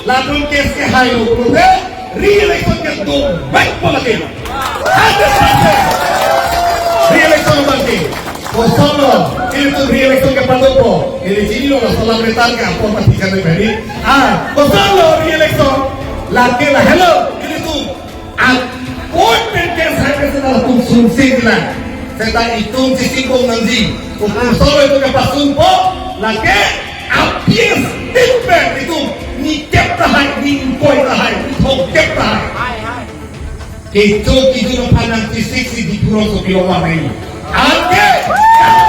Lalu kes ke hayo prove re-election ke tu baik pola ke 100% re-election bangke Kosolo itu re-election ke Pandopo ini sini lo salam retar ke apa matikan dari Kosolo re-election lagi lah hello ini tu appointment ke saya sedang tumsun segala saya hitung sisi kong nanti Kosolo itu ke Pasunpo lagi appears statement itu ni kep tahay ni koi tahay ni thok kep tahay kejo kido no panang tisik si dipuro so pilawa mai age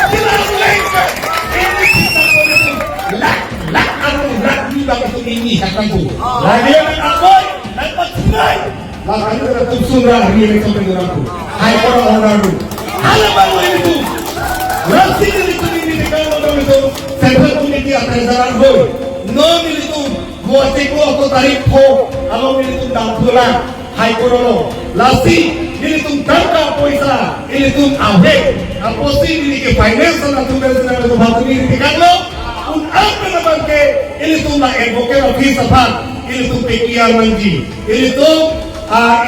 kilang lengke ini kita boleh lak ni bang itu ini hakang tu lagi yang akoy dapat sunai lakan kita tumsun ra ri itu pengurangan hai orang tu hala baru itu rasi ini kalau itu central committee akan jalan boy no militu Muati ko ako tarik po, alo militung dampulan, hai korolo, lasi militung tangka poisa, militung awek, aposi miliki finance na tugas na ito batu miliki kaglo, apa naman ke militung na evoke office apa, militung pekiar manji, militung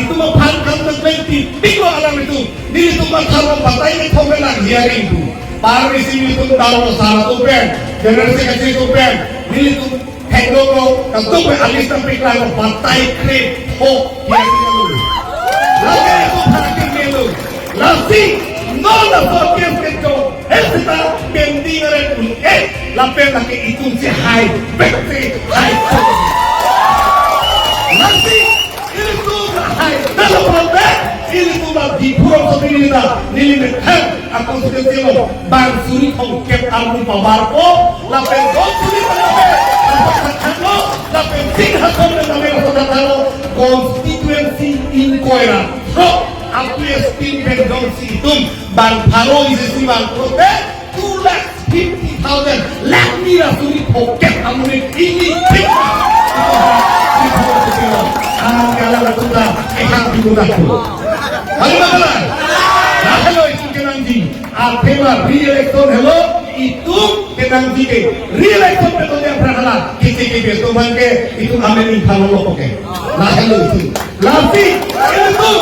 itu mapangkam ng 20, pigo alam itu, militung magkaroon patay ng komelang hearing itu, para isi militung dalo sa tupen, generasi kasi tupen, militung Hengoko, ketua alis sampai kelana batai krep ho yang lalu. Lagi itu hakim melu, lasi nol fokus kejo, kita pendingan pun lapar lagi itu si high, bekti high. Lasi itu high, dalam proses ini tu di pulau Sabina, nilai aku sudah tengok bang suri kongkep album pabarko, lapar suri pabarko. La pensiha sobre la mera sotatalo constituency incoera so amplia spin pendonsi itum bang paro isi bang prote 250,000 lakh mira suri poket amune ini kala la tunda ehang diguna ko halo hello itu kenanji tema re-election hello itu kenanji ke re-election pe yang pernah kisi ke teman ke itu amin kalau lo oke lah hello itu lagi itu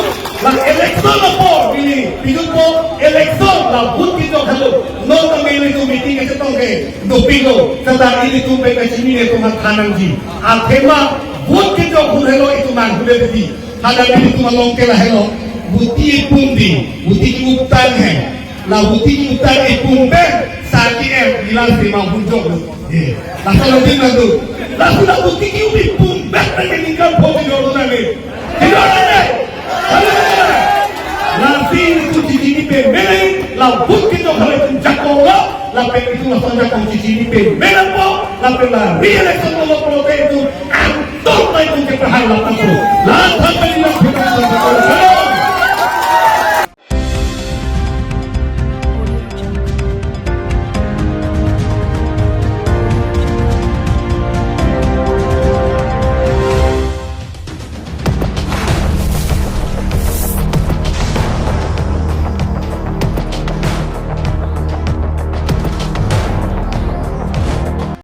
lah election apa ini itu po election lah but itu hello no kami itu meeting itu ke dopingo serta ini tu pe sini itu kananji tema but itu hello itu man boleh jadi ada ini tu malongke lah hello buti pundi buti utang hai la buti utang ipumbe saki bilang terima hunjok la kalau tinggal tu la sudah buti ipumbe meninggal pomi jorona ni jorona la fin tu cici pe mele la buti tu kalau tu jakola la pe itu masanya kau cici pe mele po la pe la re-election lo prote itu antor itu ke perhal la tu la